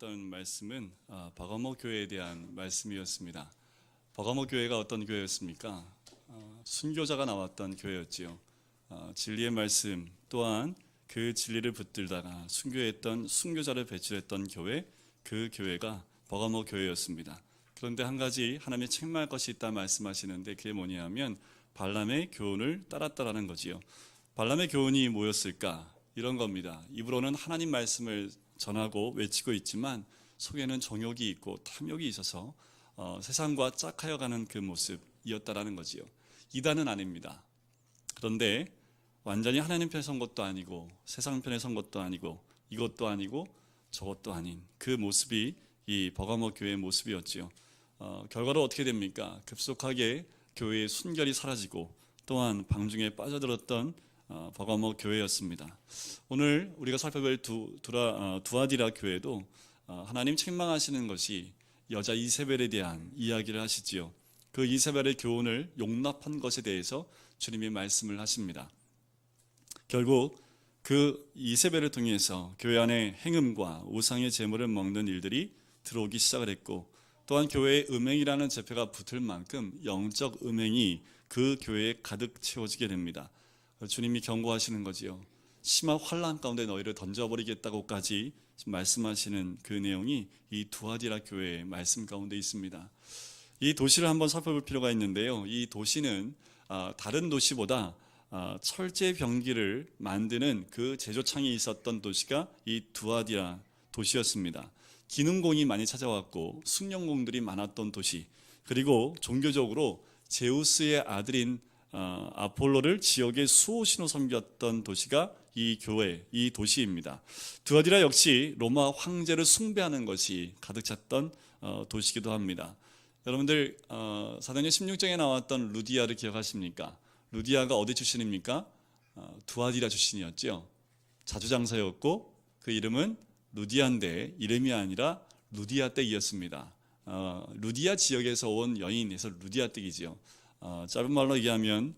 나눴던 말씀은 버가모 교회에 대한 말씀이었습니다. 버가모 교회가 어떤 교회였습니까? 순교자가 나왔던 교회였지요. 진리의 말씀 또한 그 진리를 붙들다가 순교했던 순교자를 배출했던 교회, 그 교회가 버가모 교회였습니다. 그런데 한 가지 하나님이 책망할 것이 있다 말씀하시는데 그게 뭐냐면 발람의 교훈을 따랐다라는 거지요. 발람의 교훈이 뭐였을까? 이런 겁니다. 입으로는 하나님 말씀을 전하고 외치고 있지만 속에는 정욕이 있고 탐욕이 있어서 세상과 짝하여가는 그 모습이었다라는 거지요. 이단은 아닙니다. 그런데 완전히 하나님 편에 선 것도 아니고 세상 편에 선 것도 아니고 이것도 아니고 저것도 아닌 그 모습이 이 버가모 교회의 모습이었지요. 결과로 어떻게 됩니까? 급속하게 교회의 순결이 사라지고 또한 방중에 빠져들었던 버가모 교회였습니다. 오늘 우리가 살펴볼 두아디라 교회도 하나님 책망하시는 것이 여자 이세벨에 대한 이야기를 하시지요. 그 이세벨의 교훈을 용납한 것에 대해서 주님이 말씀을 하십니다. 결국 그 이세벨을 통해서 교회 안에 행음과 우상의 제물을 먹는 일들이 들어오기 시작을 했고 또한 교회에 음행이라는 제표가 붙을 만큼 영적 음행이 그 교회에 가득 채워지게 됩니다. 주님이 경고하시는 거지요. 심한 환난 가운데 너희를 던져버리겠다고까지 말씀하시는 그 내용이 이 두아디라 교회의 말씀 가운데 있습니다. 이 도시를 한번 살펴볼 필요가 있는데요. 이 도시는 다른 도시보다 철제 병기를 만드는 그 제조창이 있었던 도시가 이 두아디라 도시였습니다. 기능공이 많이 찾아왔고 숙련공들이 많았던 도시, 그리고 종교적으로 제우스의 아들인 아폴로를 지역의 수호신으로 섬겼던 도시가 이 교회, 이 도시입니다. 두아디라 역시 로마 황제를 숭배하는 것이 가득 찼던 도시이기도 합니다. 여러분들 사도행전 16장에 나왔던 루디아를 기억하십니까? 루디아가 어디 출신입니까? 두아디라 출신이었죠. 자주장사였고 그 이름은 루디아인데 이름이 아니라 루디아댁이었습니다. 루디아 지역에서 온 여인에서 루디아댁이지요. 짧은 말로 얘기하면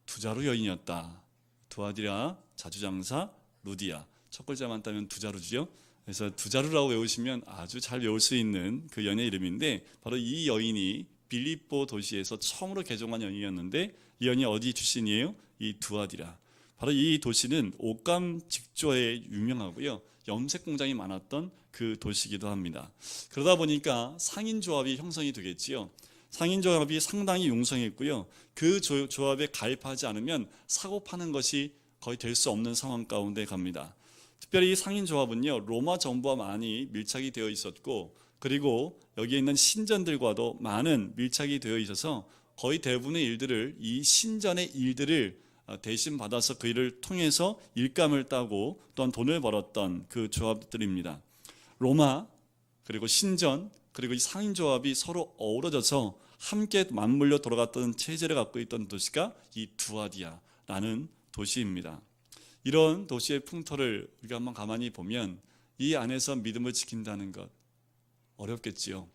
두자루 여인이었다. 두아디라, 자주장사, 루디아. 첫 글자만 따면 두자루죠. 그래서 두자루라고 외우시면 아주 잘 외울 수 있는 그 여인의 이름인데 바로 이 여인이 빌립보 도시에서 처음으로 개종한 여인이었는데 이 여인이 어디 출신이에요? 이 두아디라. 바로 이 도시는 옷감 직조에 유명하고요. 염색 공장이 많았던 그 도시이기도 합니다. 그러다 보니까 상인조합이 형성이 되겠지요. 상인조합이 상당히 융성했고요. 그 조합에 가입하지 않으면 사고 파는 것이 거의 될 수 없는 상황 가운데 갑니다. 특별히 이 상인조합은요, 로마 정부와 많이 밀착이 되어 있었고, 그리고 여기에 있는 신전들과도 많은 밀착이 되어 있어서 거의 대부분의 일들을 이 신전의 일들을 대신 받아서 그 일을 통해서 일감을 따고 또한 돈을 벌었던 그 조합들입니다. 로마 그리고 신전 그리고 이 상인조합이 서로 어우러져서 함께 맞물려 돌아갔던 체제를 갖고 있던 도시가 이 두아디아라는 도시입니다. 이런 도시의 풍토를 우리가 한번 가만히 보면 이 안에서 믿음을 지킨다는 것 어렵겠지요.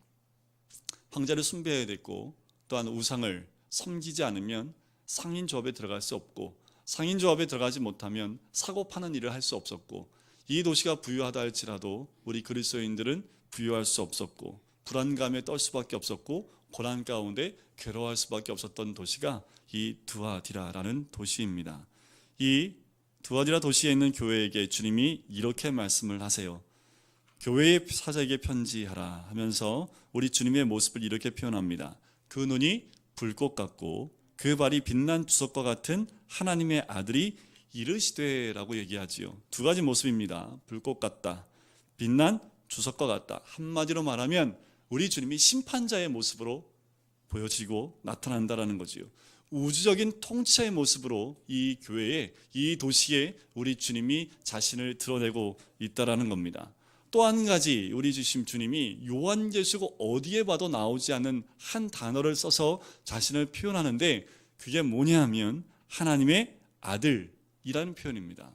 황제를 숭배해야 됐고 또한 우상을 섬기지 않으면 상인조합에 들어갈 수 없고 상인조합에 들어가지 못하면 사고 파는 일을 할 수 없었고 이 도시가 부유하다 할지라도 우리 그리스도인들은 부유할 수 없었고 불안감에 떨 수밖에 없었고 고난 가운데 괴로워할 수밖에 없었던 도시가 이 두아디라라는 도시입니다. 이 두아디라 도시에 있는 교회에게 주님이 이렇게 말씀을 하세요. 교회의 사자에게 편지하라 하면서 우리 주님의 모습을 이렇게 표현합니다. 그 눈이 불꽃 같고 그 발이 빛난 주석과 같은 하나님의 아들이 이르시되라고 얘기하지요. 두 가지 모습입니다. 불꽃 같다, 빛난 주석과 같다. 한마디로 말하면 우리 주님이 심판자의 모습으로 보여지고 나타난다라는 거지요. 우주적인 통치자의 모습으로 이 교회에, 이 도시에 우리 주님이 자신을 드러내고 있다라는 겁니다. 또 한 가지 우리 주님이 요한계시록 어디에 봐도 나오지 않는 한 단어를 써서 자신을 표현하는데 그게 뭐냐 하면 하나님의 아들이라는 표현입니다.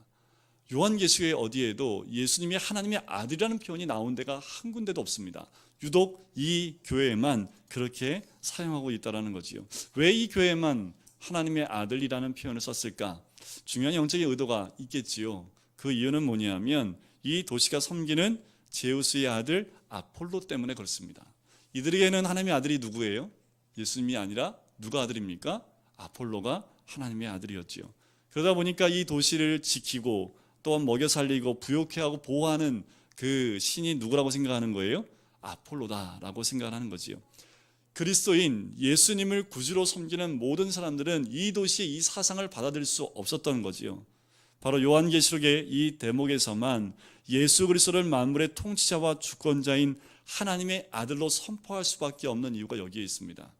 요한계시록의 어디에도 예수님이 하나님의 아들이라는 표현이 나온 데가 한 군데도 없습니다. 유독 이 교회에만 그렇게 사용하고 있다는 거지요. 왜 이 교회에만 하나님의 아들이라는 표현을 썼을까? 중요한 영적인 의도가 있겠지요. 그 이유는 뭐냐면 이 도시가 섬기는 제우스의 아들 아폴로 때문에 그렇습니다. 이들에게는 하나님의 아들이 누구예요? 예수님이 아니라 누가 아들입니까? 아폴로가 하나님의 아들이었지요. 그러다 보니까 이 도시를 지키고 또한 먹여 살리고 부욕해 하고 보호하는 그 신이 누구라고 생각하는 거예요? 아폴로다라고 생각하는 거지요. 그리스도인 예수님을 구주로 섬기는 모든 사람들은 이 도시의 이 사상을 받아들일 수 없었던 거지요. 바로 요한계시록의 이 대목에서만 예수 그리스도를 만물의 통치자와 주권자인 하나님의 아들로 선포할 수밖에 없는 이유가 여기에 있습니다.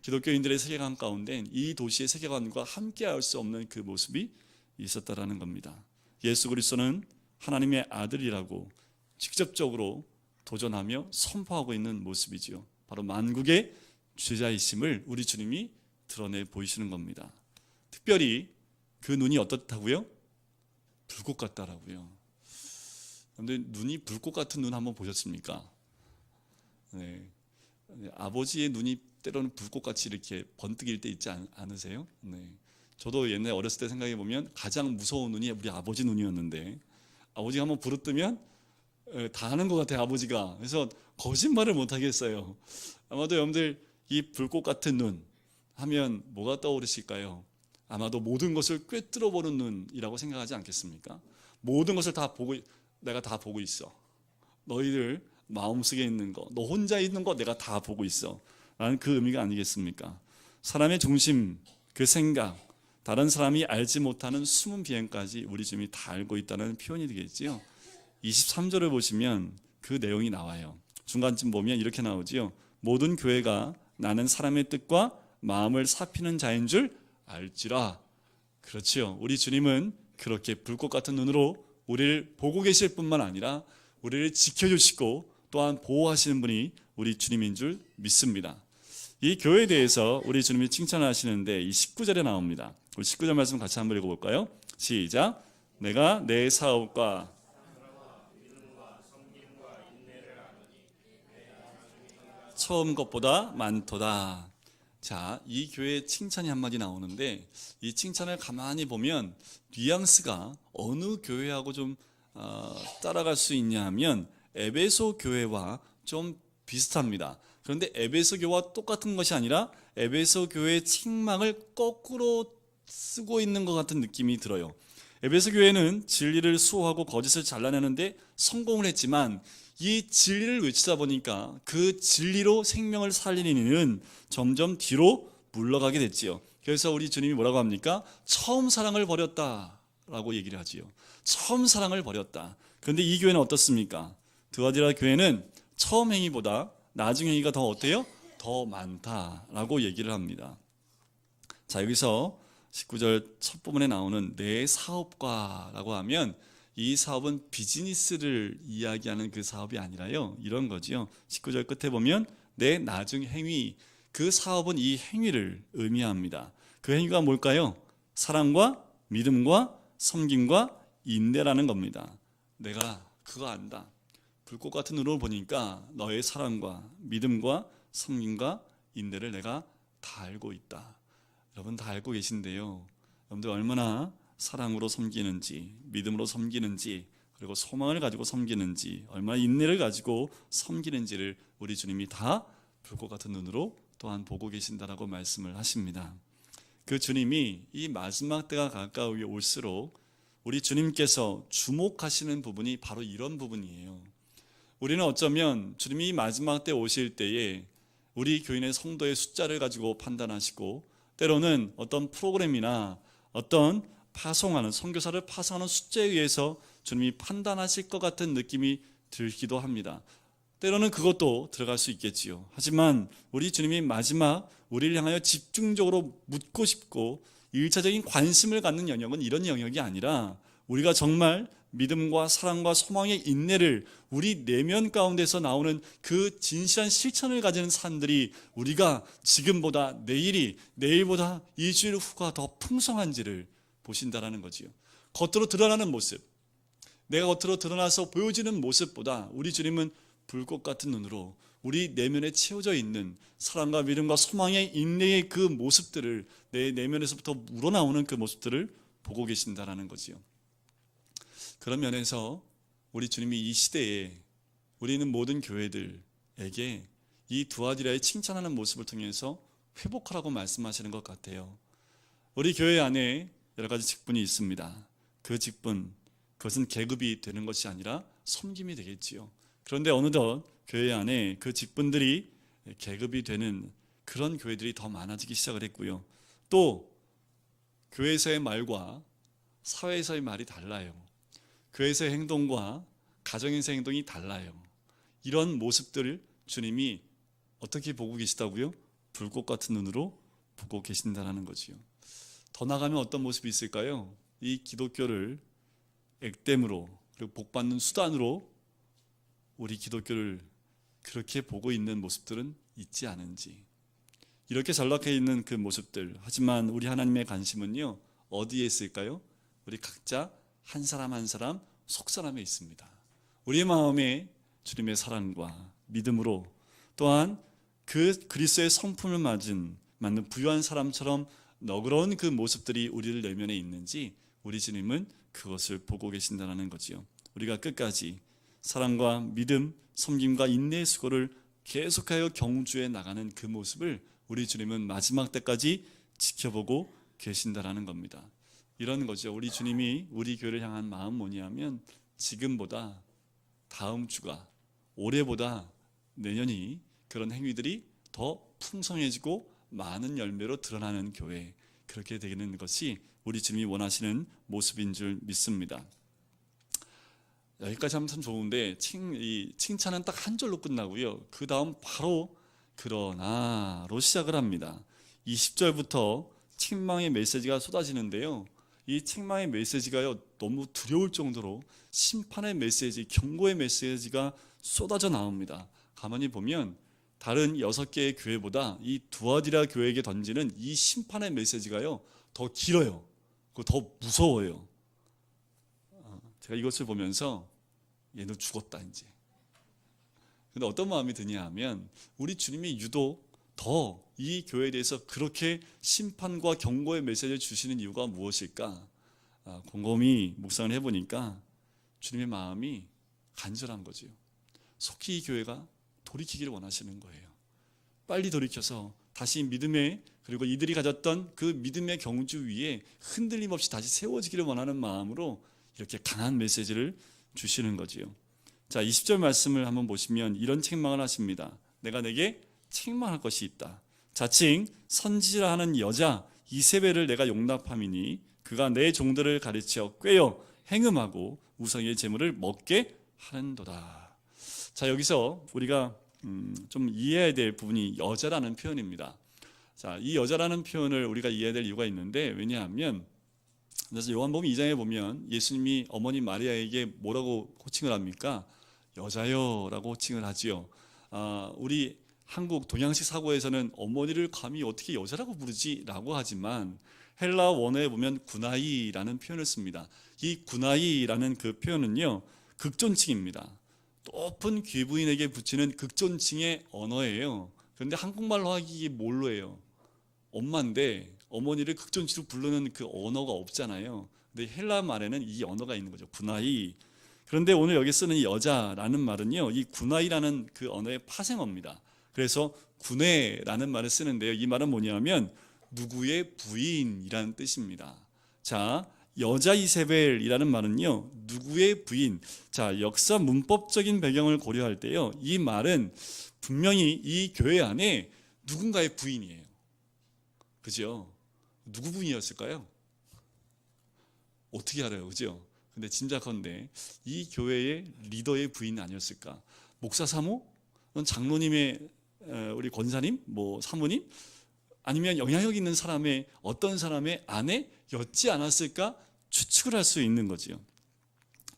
기독교인들의 세계관 가운데 이 도시의 세계관과 함께할 수 없는 그 모습이 있었다라는 겁니다. 예수 그리스도는 하나님의 아들이라고 직접적으로 도전하며 선포하고 있는 모습이지요. 바로 만국의 주자이심을 우리 주님이 드러내 보이시는 겁니다. 특별히 그 눈이 어떻다고요? 불꽃 같다라고요. 여러분들 눈이 불꽃 같은 눈 한번 보셨습니까? 네. 아버지의 눈이 때로는 불꽃같이 이렇게 번뜩일 때 있지 않으세요? 네. 저도 옛날에 어렸을 때 생각해 보면 가장 무서운 눈이 우리 아버지 눈이었는데, 아버지가 한번 부르뜨면 다 하는 것 같아요, 아버지가. 그래서 거짓말을 못 하겠어요. 아마도 여러분들 이 불꽃 같은 눈 하면 뭐가 떠오르실까요? 아마도 모든 것을 꿰뚫어 보는 눈이라고 생각하지 않겠습니까? 모든 것을 다 보고, 내가 다 보고 있어. 너희들 마음속에 있는 거, 너 혼자 있는 거 내가 다 보고 있어 라는 그 의미가 아니겠습니까? 사람의 중심, 그 생각, 다른 사람이 알지 못하는 숨은 비행까지 우리 주님이 다 알고 있다는 표현이 되겠지요. 23절을 보시면 그 내용이 나와요. 중간쯤 보면 이렇게 나오지요. 모든 교회가 나는 사람의 뜻과 마음을 살피는 자인 줄 알지라. 그렇지요. 우리 주님은 그렇게 불꽃 같은 눈으로 우리를 보고 계실 뿐만 아니라 우리를 지켜주시고 또한 보호하시는 분이 우리 주님인 줄 믿습니다. 이 교회에 대해서 우리 주님이 칭찬하시는데 이 19절에 나옵니다. 우리 19절 말씀 같이 한번 읽어볼까요? 시작. 내가 내 사업과 처음 것보다 많도다. 자, 이 교회의 칭찬이 한마디 나오는데 이 칭찬을 가만히 보면 뉘앙스가 어느 교회하고 좀 따라갈 수 있냐 하면 에베소 교회와 좀 비슷합니다. 그런데 에베소 교회와 똑같은 것이 아니라 에베소 교회의 책망을 거꾸로 쓰고 있는 것 같은 느낌이 들어요. 에베소 교회는 진리를 수호하고 거짓을 잘라내는데 성공을 했지만 이 진리를 외치다 보니까 그 진리로 생명을 살리는 이는 점점 뒤로 물러가게 됐지요. 그래서 우리 주님이 뭐라고 합니까? 처음 사랑을 버렸다라고 얘기를 하지요. 처음 사랑을 버렸다. 그런데 이 교회는 어떻습니까? 드아디라 교회는 처음 행위보다 나중 행위가 더 어때요? 더 많다라고 얘기를 합니다. 자, 여기서 19절 첫 부분에 나오는 내 사업과라고 하면 이 사업은 비즈니스를 이야기하는 그 사업이 아니라요, 이런 거지요. 19절 끝에 보면 내 나중 행위, 그 사업은 이 행위를 의미합니다. 그 행위가 뭘까요? 사랑과 믿음과 섬김과 인내라는 겁니다. 내가 그거 안다. 불꽃 같은 눈으로 보니까 너의 사랑과 믿음과 섬김과 인내를 내가 다 알고 있다. 여러분 다 알고 계신데요, 여러분들 얼마나 사랑으로 섬기는지, 믿음으로 섬기는지, 그리고 소망을 가지고 섬기는지, 얼마나 인내를 가지고 섬기는지를 우리 주님이 다 불꽃 같은 눈으로 또한 보고 계신다라고 말씀을 하십니다. 그 주님이 이 마지막 때가 가까이 올수록 우리 주님께서 주목하시는 부분이 바로 이런 부분이에요. 우리는 어쩌면 주님이 이 마지막 때 오실 때에 우리 교인의 성도의 숫자를 가지고 판단하시고, 때로는 어떤 프로그램이나 어떤 선교사를 파송하는 숫자에 의해서 주님이 판단하실 것 같은 느낌이 들기도 합니다. 때로는 그것도 들어갈 수 있겠지요. 하지만 우리 주님이 마지막 우리를 향하여 집중적으로 묻고 싶고 1차적인 관심을 갖는 영역은 이런 영역이 아니라 우리가 정말 믿음과 사랑과 소망의 인내를 우리 내면 가운데서 나오는 그 진실한 실천을 가지는 사람들이 우리가 지금보다 내일보다 2주일 후가 더 풍성한지를 보신다라는 거지요. 겉으로 드러나는 모습, 내가 겉으로 드러나서 보여지는 모습보다 우리 주님은 불꽃 같은 눈으로 우리 내면에 채워져 있는 사랑과 믿음과 소망의 인내의 그 모습들을, 내 내면에서부터 우러나오는 그 모습들을 보고 계신다라는 거지요. 그런 면에서 우리 주님이 이 시대에 우리는 모든 교회들에게 이 두아디라의 칭찬하는 모습을 통해서 회복하라고 말씀하시는 것 같아요. 우리 교회 안에 여러 가지 직분이 있습니다. 그 직분, 그것은 계급이 되는 것이 아니라 섬김이 되겠지요. 그런데 어느덧 교회 안에 그 직분들이 계급이 되는 그런 교회들이 더 많아지기 시작을 했고요. 또 교회에서의 말과 사회에서의 말이 달라요. 교회에서의 행동과 가정에서의 행동이 달라요. 이런 모습들을 주님이 어떻게 보고 계시다고요? 불꽃 같은 눈으로 보고 계신다는 거지요. 더 나가면 어떤 모습이 있을까요? 이 기독교를 액땜으로 그리고 복받는 수단으로 우리 기독교를 그렇게 보고 있는 모습들은 있지 않은지, 이렇게 전락해 있는 그 모습들, 하지만 우리 하나님의 관심은요 어디에 있을까요? 우리 각자 한 사람 한 사람 속사람에 있습니다. 우리의 마음에 주님의 사랑과 믿음으로, 또한 그 그리스도의 성품을 맞는 부유한 사람처럼 너그러운 그 모습들이 우리를 내면에 있는지 우리 주님은 그것을 보고 계신다는 거지요. 우리가 끝까지 사랑과 믿음, 섬김과 인내의 수고를 계속하여 경주해 나가는 그 모습을 우리 주님은 마지막 때까지 지켜보고 계신다는 겁니다. 이런 거죠. 우리 주님이 우리 교회를 향한 마음 뭐냐면, 지금보다 다음 주가, 올해보다 내년이 그런 행위들이 더 풍성해지고 많은 열매로 드러나는 교회, 그렇게 되는 것이 우리 주님이 원하시는 모습인 줄 믿습니다. 여기까지 하면 참 좋은데 이 칭찬은 딱 한 절로 끝나고요. 그 다음 바로 그러나로 시작을 합니다. 20절부터 책망의 메시지가 쏟아지는데요. 이 책망의 메시지가요 너무 두려울 정도로 심판의 메시지, 경고의 메시지가 쏟아져 나옵니다. 가만히 보면 다른 6개의 교회보다 이 두아디라 교회에게 던지는 이 심판의 메시지가요 더 길어요. 더 무서워요. 제가 이것을 보면서 얘는 죽었다 이제. 근데 어떤 마음이 드냐 하면, 우리 주님이 유독 더 이 교회에 대해서 그렇게 심판과 경고의 메시지를 주시는 이유가 무엇일까? 곰곰이 묵상을 해보니까 주님의 마음이 간절한 거죠. 속히 이 교회가 돌이키기를 원하시는 거예요. 빨리 돌이켜서 다시 믿음의, 그리고 이들이 가졌던 그 믿음의 경주 위에 흔들림 없이 다시 세워지기를 원하는 마음으로 이렇게 강한 메시지를 주시는 거지요. 자, 20절 말씀을 한번 보시면 이런 책망을 하십니다. 내가 내게 책망할 것이 있다. 자칭 선지라 하는 여자 이세벨을 내가 용납함이니 그가 내 종들을 가르쳐 꾀어 행음하고 우상의 제물을 먹게 하는도다. 자, 여기서 우리가 좀 이해해야 될 부분이 여자라는 표현입니다. 자, 이 여자라는 표현을 우리가 이해해야 될 이유가 있는데, 왜냐하면 그래서 요한복음 2장에 보면 예수님이 어머니 마리아에게 뭐라고 호칭을 합니까? 여자요 라고 호칭을 하지요. 우리 한국 동양식 사고에서는 어머니를 감히 어떻게 여자라고 부르지? 라고 하지만 헬라 원어에 보면 구나이라는 표현을 씁니다. 이 구나이라는 그 표현은요 극존칭입니다. 높은 귀부인에게 붙이는 극존칭의 언어예요. 그런데 한국말로 하기 뭘로 해요? 엄마인데 어머니를 극존칭으로 부르는 그 언어가 없잖아요. 근데 헬라 말에는 이 언어가 있는 거죠. 구나이. 그런데 오늘 여기 쓰는 이 여자라는 말은요, 이 구나이라는 그 언어의 파생어입니다. 그래서 구네라는 말을 쓰는데요, 이 말은 뭐냐면 누구의 부인이라는 뜻입니다. 자, 여자 이세벨이라는 말은요 누구의 부인. 자, 역사 문법적인 배경을 고려할 때요 이 말은 분명히 이 교회 안에 누군가의 부인이에요. 그죠? 누구 부인이었을까요? 어떻게 알아요? 그죠? 근데 짐작컨대 이 교회의 리더의 부인 아니었을까? 목사 사모? 장로님의 우리 권사님? 뭐 사모님? 아니면 영향력 있는 사람의 어떤 사람의 아내였지 않았을까 추측을 할 수 있는 거지요.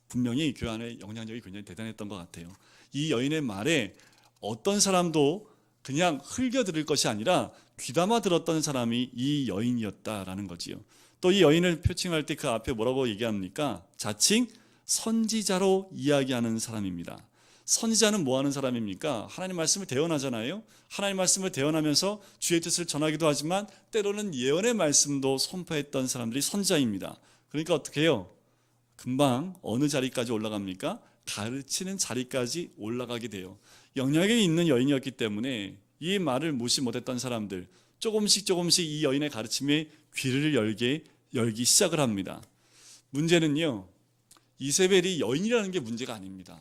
분명히 교회 안에 영향력이 굉장히 대단했던 것 같아요. 이 여인의 말에 어떤 사람도 그냥 흘겨 들을 것이 아니라 귀담아 들었던 사람이 이 여인이었다라는 거지요. 또 이 여인을 표칭할 때 그 앞에 뭐라고 얘기합니까? 자칭 선지자로 이야기하는 사람입니다. 선지자는 뭐 하는 사람입니까? 하나님 말씀을 대언하잖아요. 하나님 말씀을 대언하면서 주의 뜻을 전하기도 하지만 때로는 예언의 말씀도 선포했던 사람들이 선지자입니다. 그러니까 어떻게 해요? 금방 어느 자리까지 올라갑니까? 가르치는 자리까지 올라가게 돼요. 영향이 있는 여인이었기 때문에 이 말을 무시 못했던 사람들, 조금씩 이 여인의 가르침에 귀를 열기 시작을 합니다. 문제는요, 이세벨이 여인이라는 게 문제가 아닙니다.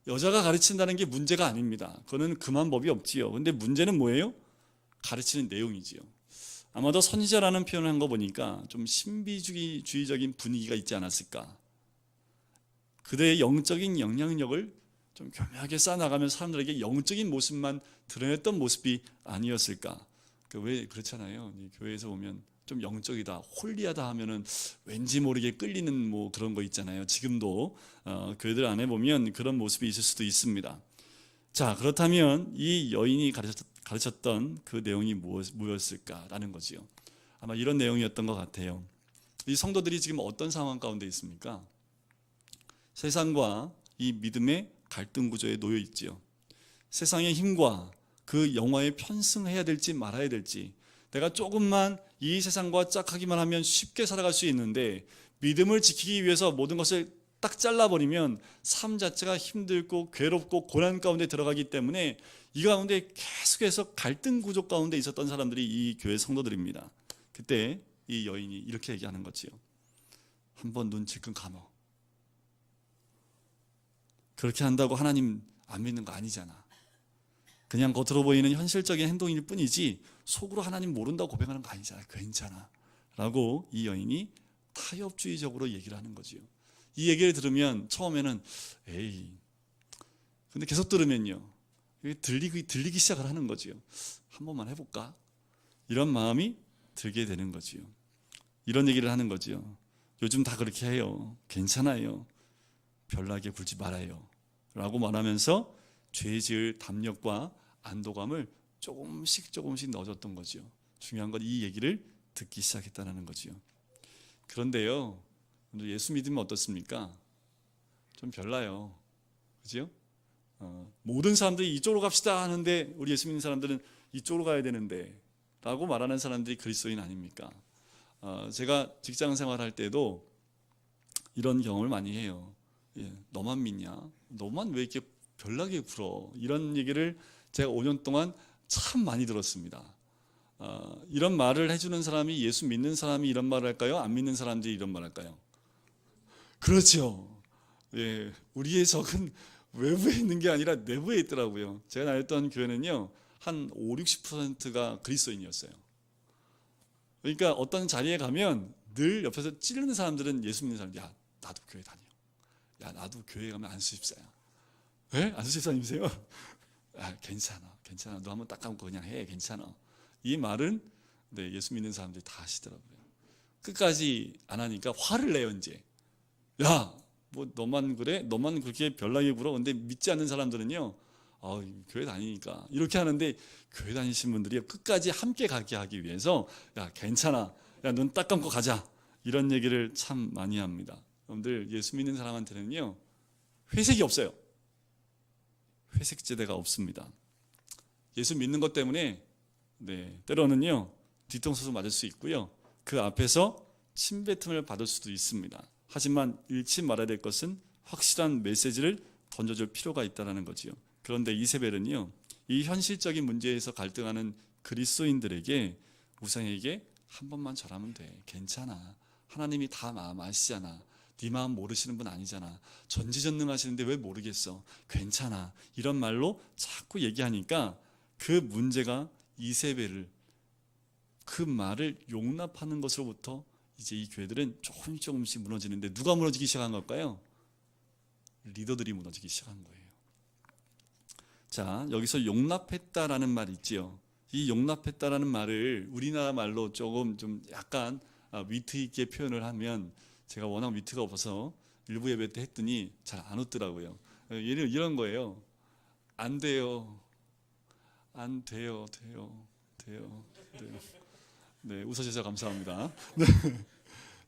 여자가 가르친다는 게 문제가 아닙니다. 그거는 금한 법이 없지요. 근데 문제는 뭐예요? 가르치는 내용이지요. 아마도 선지자라는 표현을 한 거 보니까 좀 신비주의적인 분위기가 있지 않았을까. 그대의 영적인 영향력을 좀 교묘하게 쌓아나가면 사람들에게 영적인 모습만 드러냈던 모습이 아니었을까. 왜 그렇잖아요. 교회에서 보면 좀 영적이다, 홀리하다 하면은 왠지 모르게 끌리는 뭐 그런 거 있잖아요. 지금도 교회들 안에 보면 그런 모습이 있을 수도 있습니다. 자, 그렇다면 이 여인이 가르쳤던 그 내용이 무엇일까라는 거지요. 아마 이런 내용이었던 것 같아요. 이 성도들이 지금 어떤 상황 가운데 있습니까? 세상과 이 믿음의 갈등 구조에 놓여 있지요. 세상의 힘과 그 영화에 편승해야 될지 말아야 될지, 내가 조금만 이 세상과 짝하기만 하면 쉽게 살아갈 수 있는데 믿음을 지키기 위해서 모든 것을 딱 잘라버리면 삶 자체가 힘들고 괴롭고 고난 가운데 들어가기 때문에 이 가운데 계속해서 갈등 구조 가운데 있었던 사람들이 이 교회 성도들입니다. 그때 이 여인이 이렇게 얘기하는 거지요. 한번 눈 질끈 감어. 그렇게 한다고 하나님 안 믿는 거 아니잖아. 그냥 겉으로 보이는 현실적인 행동일 뿐이지 속으로 하나님 모른다고 고백하는 거 아니잖아. 괜찮아 라고 이 여인이 타협주의적으로 얘기를 하는 거지요. 이 얘기를 들으면 처음에는 에이, 근데 계속 들으면요, 들리기 시작을 하는 거지요. 한 번만 해볼까? 이런 마음이 들게 되는 거지요. 이런 얘기를 하는 거지요. 요즘 다 그렇게 해요. 괜찮아요. 별나게 굴지 말아요 라고 말하면서 죄 지을 담력과 안도감을 조금씩 넣어줬던 거죠. 중요한 건 이 얘기를 듣기 시작했다는 거죠. 그런데요, 예수 믿으면 어떻습니까? 좀 별나요. 그죠? 모든 사람들이 이쪽으로 갑시다 하는데 우리 예수 믿는 사람들은 이쪽으로 가야 되는데 라고 말하는 사람들이 그리스도인 아닙니까? 제가 직장 생활할 때도 이런 경험을 많이 해요. 너만 믿냐? 너만 왜 이렇게 별나게 굴어? 이런 얘기를 제가 5년 동안 참 많이 들었습니다. 이런 말을 해주는 사람이, 예수 믿는 사람이 이런 말을 할까요? 안 믿는 사람들이 이런 말을 할까요? 그렇죠. 예, 우리의 적은 외부에 있는 게 아니라 내부에 있더라고요. 제가 다녔던 교회는요, 한 50-60%가 그리스도인이었어요. 그러니까 어떤 자리에 가면 늘 옆에서 찌르는 사람들은 예수 믿는 사람들, 야, 나도 교회 다녀. 야, 나도 교회 가면 안수집사야. 에? 안수집사님이세요? 괜찮아. 너 한번 딱 감고 그냥 해. 괜찮아. 이 말은 예수 믿는 사람들이 다 하시더라고요. 끝까지 안 하니까 화를 내요. 이제, 야, 뭐 너만 그래? 너만 그렇게 별나게 굴어? 근데 믿지 않는 사람들은요, 교회 다니니까 이렇게 하는데, 교회 다니신 분들이 끝까지 함께 가게 하기 위해서, 야, 괜찮아. 야, 눈 딱 감고 가자. 이런 얘기를 참 많이 합니다. 여러분들, 예수 믿는 사람한테는요, 회색이 없어요. 회색지대가 없습니다. 예수 믿는 것 때문에 때로는요, 뒤통수 맞을 수 있고요, 그 앞에서 침뱉음을 받을 수도 있습니다. 하지만 잃지 말아야 될 것은 확실한 메시지를 던져줄 필요가 있다는 거지요. 그런데 이세벨은요, 이 현실적인 문제에서 갈등하는 그리스도인들에게, 우상에게 한 번만 절하면 돼. 괜찮아. 하나님이 다 마음 아시잖아. 네 마음 모르시는 분 아니잖아. 전지전능하시는데 왜 모르겠어. 괜찮아. 이런 말로 자꾸 얘기하니까 그 문제가 이세벨을, 그 말을 용납하는 것으로부터 이제 이 교회들은 조금씩 무너지는데, 누가 무너지기 시작한 걸까요? 리더들이 무너지기 시작한 거예요. 자, 여기서 용납했다라는 말이 있지요. 이 용납했다라는 말을 우리나라 말로 조금 좀 약간 위트 있게 표현을 하면, 제가 워낙 위트가 없어서 일부 예배 때 했더니 잘 안 웃더라고요. 이런 거예요. 안 돼요. 안 돼요. 돼요. 네, 웃어주셔서 감사합니다. 네.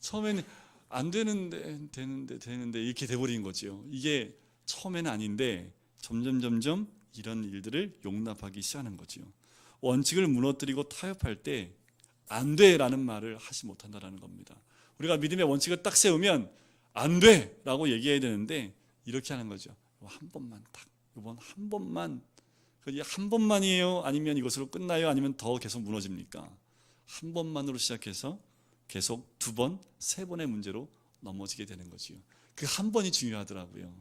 처음에는 안 되는데 이렇게 돼버린 거죠. 이게 처음에는 아닌데 점점 이런 일들을 용납하기 시작하는 거죠. 원칙을 무너뜨리고 타협할 때 안 돼라는 말을 하지 못한다는 겁니다. 우리가 믿음의 원칙을 딱 세우면 안 돼라고 얘기해야 되는데, 이렇게 하는 거죠. 한 번만 딱, 이번 한 번만, 그게 한 번만이에요? 아니면 이것으로 끝나요? 아니면 더 계속 무너집니까? 한 번만으로 시작해서 계속 두 번, 세 번의 문제로 넘어지게 되는 거지요. 그 한 번이 중요하더라고요.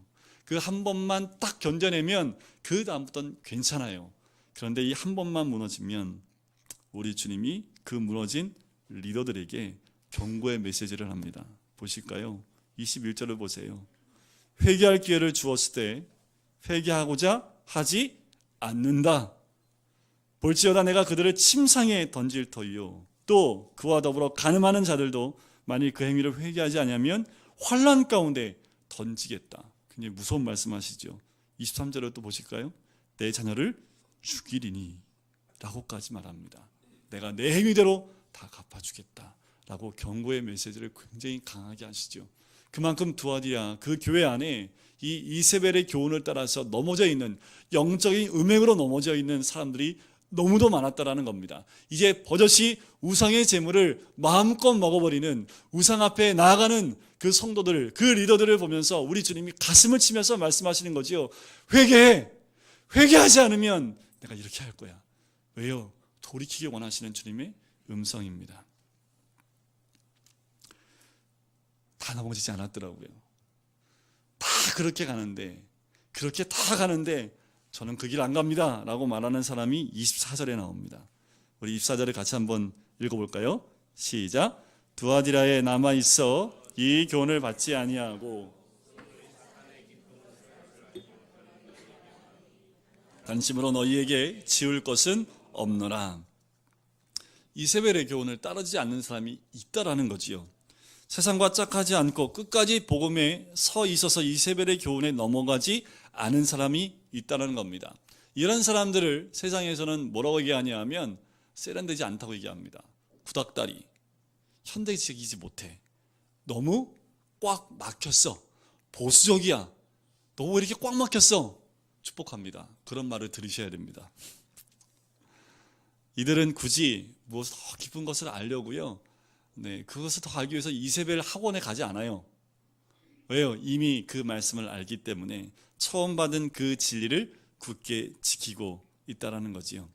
그 한 번만 딱 견뎌내면 그 다음부터는 괜찮아요. 그런데 이 한 번만 무너지면 우리 주님이 그 무너진 리더들에게 경고의 메시지를 합니다. 보실까요? 21절을 보세요. 회개할 기회를 주었을 때 회개하고자 하지 않는다. 볼지어다 내가 그들을 침상에 던질 터이요 또 그와 더불어 간음하는 자들도 만일 그 행위를 회개하지 않으면 환난 가운데 던지겠다. 굉장히 무서운 말씀하시죠. 23절을 또 보실까요? 내 자녀를 죽이리니 라고까지 말합니다. 내가 내 행위대로 다 갚아주겠다 라고 경고의 메시지를 굉장히 강하게 하시죠. 그만큼 두아디라 그 교회 안에 이 이세벨의 교훈을 따라서 넘어져 있는, 영적인 음행으로 넘어져 있는 사람들이 너무도 많았다라는 겁니다. 이제 버젓이 우상의 재물을 마음껏 먹어버리는, 우상 앞에 나아가는 그 성도들, 그 리더들을 보면서 우리 주님이 가슴을 치면서 말씀하시는 거지요. 회개해. 회개하지 않으면 내가 이렇게 할 거야. 왜요? 돌이키기 원하시는 주님의 음성입니다. 다 넘어지지 않았더라고요. 다 그렇게 가는데, 그렇게 다 가는데 저는 그 길 안 갑니다 라고 말하는 사람이 24절에 나옵니다. 우리 24절을 같이 한번 읽어볼까요? 시작. 두아디라에 남아있어 이 교훈을 받지 아니하고 단심으로 너희에게 지울 것은 없노라. 이세벨의 교훈을 따르지 않는 사람이 있다라는 거지요. 세상과 짝하지 않고 끝까지 복음에 서 있어서 이세벨의 교훈에 넘어가지 않은 사람이 있다는 겁니다. 이런 사람들을 세상에서는 뭐라고 얘기하냐면 세련되지 않다고 얘기합니다. 구닥다리, 현대적이지 못해, 너무 꽉 막혔어, 보수적이야, 너 왜 이렇게 꽉 막혔어, 축복합니다. 그런 말을 들으셔야 됩니다. 이들은 굳이 뭐 더 깊은 것을 알려고요, 그것을 더 알기 위해서 이세벨 학원에 가지 않아요. 왜요? 이미 그 말씀을 알기 때문에 처음 받은 그 진리를 굳게 지키고 있다라는 거지요.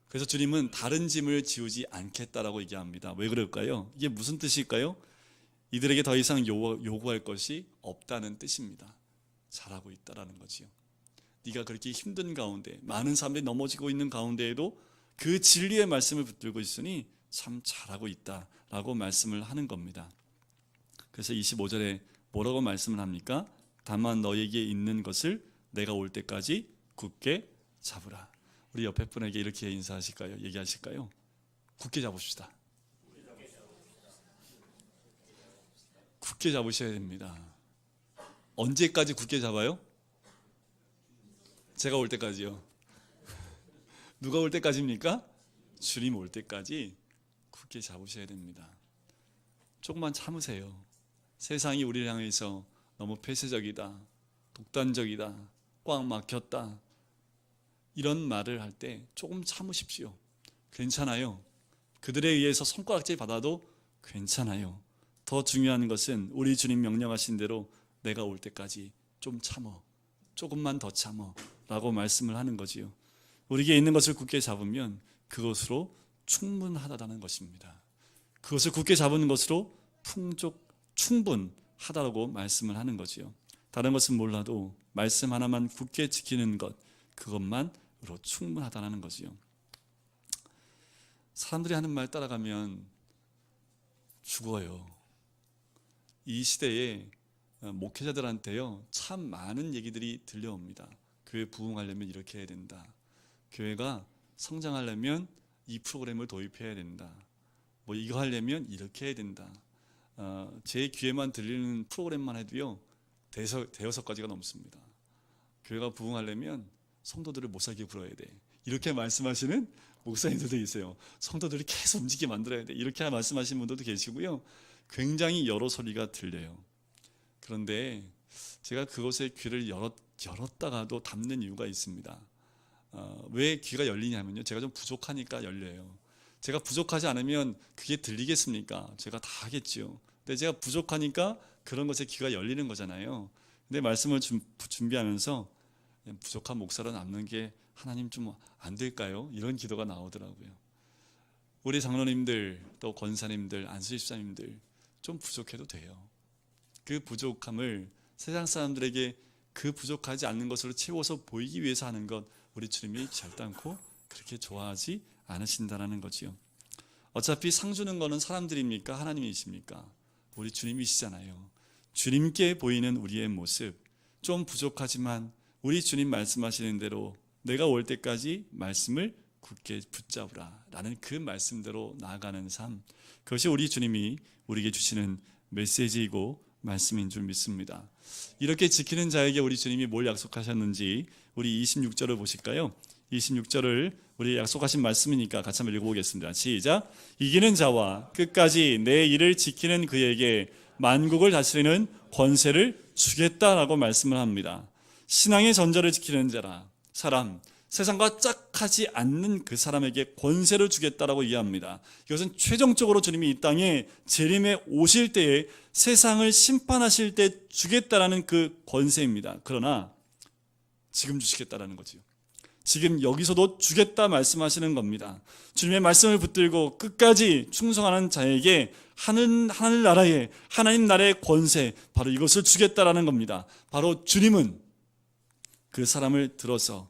그래서 주님은 다른 짐을 지우지 않겠다라고 얘기합니다. 왜 그럴까요? 이게 무슨 뜻일까요? 이들에게 더 이상 요구할 것이 없다는 뜻입니다. 잘하고 있다라는 거지요. 네가 그렇게 힘든 가운데, 많은 사람들이 넘어지고 있는 가운데에도 그 진리의 말씀을 붙들고 있으니 참 잘하고 있다라고 말씀을 하는 겁니다. 그래서 25절에 뭐라고 말씀을 합니까? 다만 너에게 있는 것을 내가 올 때까지 굳게 잡으라. 우리 옆에 분에게 이렇게 인사하실까요? 얘기하실까요? 굳게 잡읍시다. 굳게 잡으셔야 됩니다. 언제까지 굳게 잡아요? 제가 올 때까지요. 누가 올 때까지입니까? 주님 올 때까지 굳게 잡으셔야 됩니다. 조금만 참으세요. 세상이 우리를 향해서 너무 폐쇄적이다, 독단적이다, 꽉 막혔다, 이런 말을 할 때 조금 참으십시오. 괜찮아요. 그들에 의해서 손가락질 받아도 괜찮아요. 더 중요한 것은 우리 주님 명령하신 대로 내가 올 때까지 좀 참어, 조금만 더 참어 라고 말씀을 하는 거지요. 우리에게 있는 것을 굳게 잡으면 그것으로 충분하다는 것입니다. 그것을 굳게 잡은 것으로 충분하다고 말씀을 하는 거지요. 다른 것은 몰라도 말씀 하나만 굳게 지키는 것, 그것만으로 충분하다는 거지요. 사람들이 하는 말 따라가면 죽어요. 이 시대에 목회자들한테요, 참 많은 얘기들이 들려옵니다. 교회 부흥하려면 이렇게 해야 된다. 교회가 성장하려면 이 프로그램을 도입해야 된다. 뭐 이거 하려면 이렇게 해야 된다. 제 귀에만 들리는 프로그램만 해도요, 대여섯 가지가 넘습니다. 교회가 부흥하려면 성도들을 못 살게 굴어야 돼. 이렇게 말씀하시는 목사님들도 있어요. 성도들이 계속 움직이게 만들어야 돼. 이렇게 말씀하시는 분들도 계시고요. 굉장히 여러 소리가 들려요. 그런데 제가 그곳에 귀를 열었다가도 닫는 이유가 있습니다. 왜 귀가 열리냐면요, 제가 좀 부족하니까 열려요. 제가 부족하지 않으면 그게 들리겠습니까? 제가 다 하겠지요. 근데 제가 부족하니까 그런 것에 귀가 열리는 거잖아요. 근데 말씀을 준비하면서 부족한 목사로 남는 게 하나님 좀 안 될까요? 이런 기도가 나오더라고요. 우리 장로님들 또 권사님들 안수희 집사님들 좀 부족해도 돼요. 그 부족함을 세상 사람들에게 그 부족하지 않는 것으로 채워서 보이기 위해서 하는 것 우리 주님이 절대 않고 그렇게 좋아하지 않으신다라는 거지요. 어차피 상 주는 거는 사람들입니까? 하나님이십니까? 우리 주님이시잖아요. 주님께 보이는 우리의 모습 좀 부족하지만 우리 주님 말씀하시는 대로 내가 올 때까지 말씀을 굳게 붙잡으라 라는 그 말씀대로 나아가는 삶, 그것이 우리 주님이 우리에게 주시는 메시지이고 말씀인 줄 믿습니다. 이렇게 지키는 자에게 우리 주님이 뭘 약속하셨는지 우리 26절을 보실까요? 26절을 우리 약속하신 말씀이니까 같이 한번 읽어보겠습니다. 시작. 이기는 자와 끝까지 내 일을 지키는 그에게 만국을 다스리는 권세를 주겠다라고 말씀을 합니다. 신앙의 전절을 지키는 자라 사람, 세상과 짝하지 않는 그 사람에게 권세를 주겠다라고 이해합니다. 이것은 최종적으로 주님이 이 땅에 재림에 오실 때에 세상을 심판하실 때 주겠다라는 그 권세입니다. 그러나 지금 주시겠다라는 거죠. 지금 여기서도 주겠다 말씀하시는 겁니다. 주님의 말씀을 붙들고 끝까지 충성하는 자에게 하늘나라의 하나님 나라의 권세, 바로 이것을 주겠다라는 겁니다. 바로 주님은 그 사람을 들어서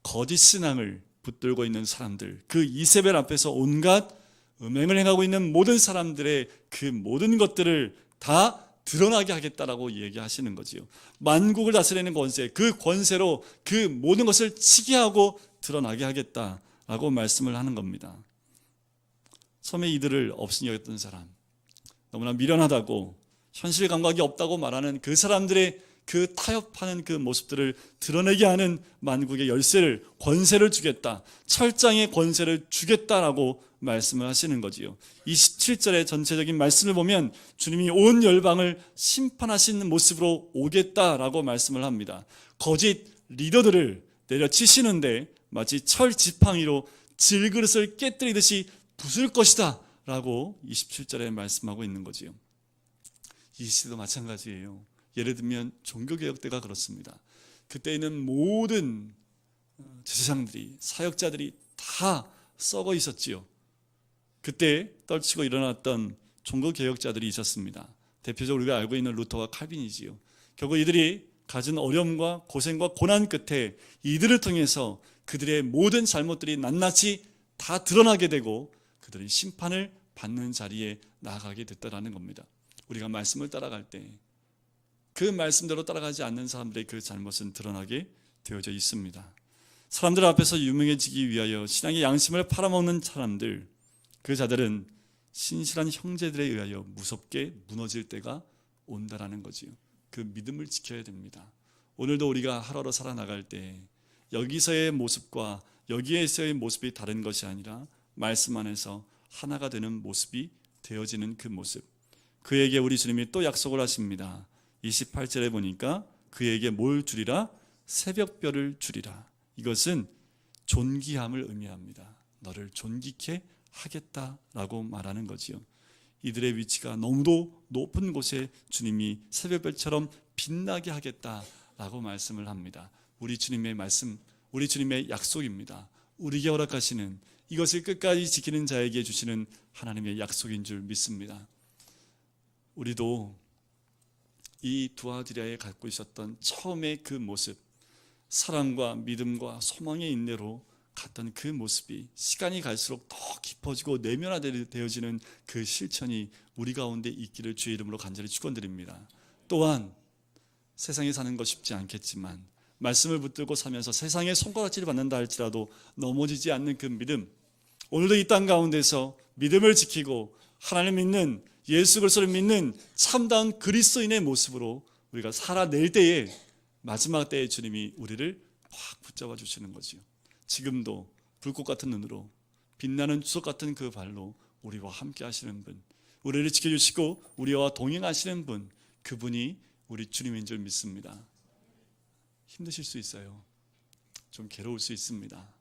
거짓 신앙을 붙들고 있는 사람들, 그 이세벨 앞에서 온갖 음행을 행하고 있는 모든 사람들의 그 모든 것들을 다 드러나게 하겠다라고 얘기하시는 거지요. 만국을 다스리는 권세, 그 권세로 그 모든 것을 치게 하고 드러나게 하겠다라고 말씀을 하는 겁니다. 처음에 이들을 없으니 여겼던 사람, 너무나 미련하다고 현실 감각이 없다고 말하는 그 사람들의 그 타협하는 그 모습들을 드러내게 하는 만국의 열쇠를, 권세를 주겠다, 철장의 권세를 주겠다라고 말씀을 하시는 거지요. 27절의 전체적인 말씀을 보면 주님이 온 열방을 심판하시는 모습으로 오겠다라고 말씀을 합니다. 거짓 리더들을 내려치시는데 마치 철 지팡이로 질그릇을 깨뜨리듯이 부술 것이다 라고 27절에 말씀하고 있는 거지요. 이 시대도 마찬가지예요. 예를 들면 종교개혁 때가 그렇습니다. 그때에는 모든 제사장들이, 사역자들이 다 썩어 있었지요. 그때 떨치고 일어났던 종교개혁자들이 있었습니다. 대표적으로 우리가 알고 있는 루터와 칼빈이지요. 결국 이들이 가진 어려움과 고생과 고난 끝에 이들을 통해서 그들의 모든 잘못들이 낱낱이 다 드러나게 되고 그들이 심판을 받는 자리에 나아가게 됐다라는 겁니다. 우리가 말씀을 따라갈 때 그 말씀대로 따라가지 않는 사람들의 그 잘못은 드러나게 되어져 있습니다. 사람들 앞에서 유명해지기 위하여 신앙의 양심을 팔아먹는 사람들, 그 자들은 신실한 형제들에 의하여 무섭게 무너질 때가 온다라는 거지요. 그 믿음을 지켜야 됩니다. 오늘도 우리가 하루하루 살아나갈 때 여기서의 모습과 여기에서의 모습이 다른 것이 아니라 말씀 안에서 하나가 되는 모습이 되어지는 그 모습, 그에게 우리 주님이 또 약속을 하십니다. 28절에 보니까 그에게 뭘 주리라? 새벽별을 주리라. 이것은 존귀함을 의미합니다. 너를 존귀케 하겠다라고 말하는 거지요. 이들의 위치가 너무도 높은 곳에 주님이 새벽별처럼 빛나게 하겠다라고 말씀을 합니다. 우리 주님의 말씀, 우리 주님의 약속입니다. 우리에게 허락하시는, 이것을 끝까지 지키는 자에게 주시는 하나님의 약속인 줄 믿습니다. 우리도 이 두아디라에 갖고 있었던 처음의 그 모습, 사랑과 믿음과 소망의 인내로 갔던 그 모습이 시간이 갈수록 더 깊어지고 내면화되어지는 그 실천이 우리 가운데 있기를 주의 이름으로 간절히 축원드립니다. 또한 세상에 사는 것 쉽지 않겠지만 말씀을 붙들고 살면서 세상의 손가락질을 받는다 할지라도 넘어지지 않는 그 믿음, 오늘도 이 땅 가운데서 믿음을 지키고 하나님 믿는, 예수 그리스도를 믿는 참다운 그리스도인의 모습으로 우리가 살아낼 때에, 마지막 때에 주님이 우리를 확 붙잡아 주시는 거지요. 지금도 불꽃 같은 눈으로, 빛나는 주석 같은 그 발로 우리와 함께 하시는 분, 우리를 지켜주시고 우리와 동행하시는 분, 그분이 우리 주님인 줄 믿습니다. 힘드실 수 있어요. 좀 괴로울 수 있습니다.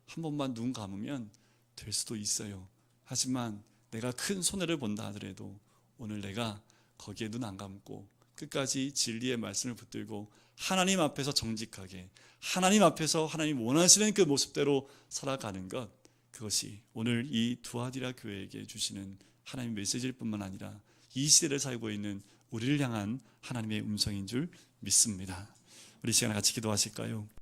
한 번만 눈 감으면 될 수도 있어요. 하지만 내가 큰 손해를 본다 하더라도 오늘 내가 거기에 눈 안 감고 끝까지 진리의 말씀을 붙들고 하나님 앞에서 정직하게, 하나님 앞에서 하나님 원하시는 그 모습대로 살아가는 것, 그것이 오늘 이 두아디라 교회에게 주시는 하나님 메시지일 뿐만 아니라 이 시대를 살고 있는 우리를 향한 하나님의 음성인 줄 믿습니다. 우리 시간에 같이 기도하실까요?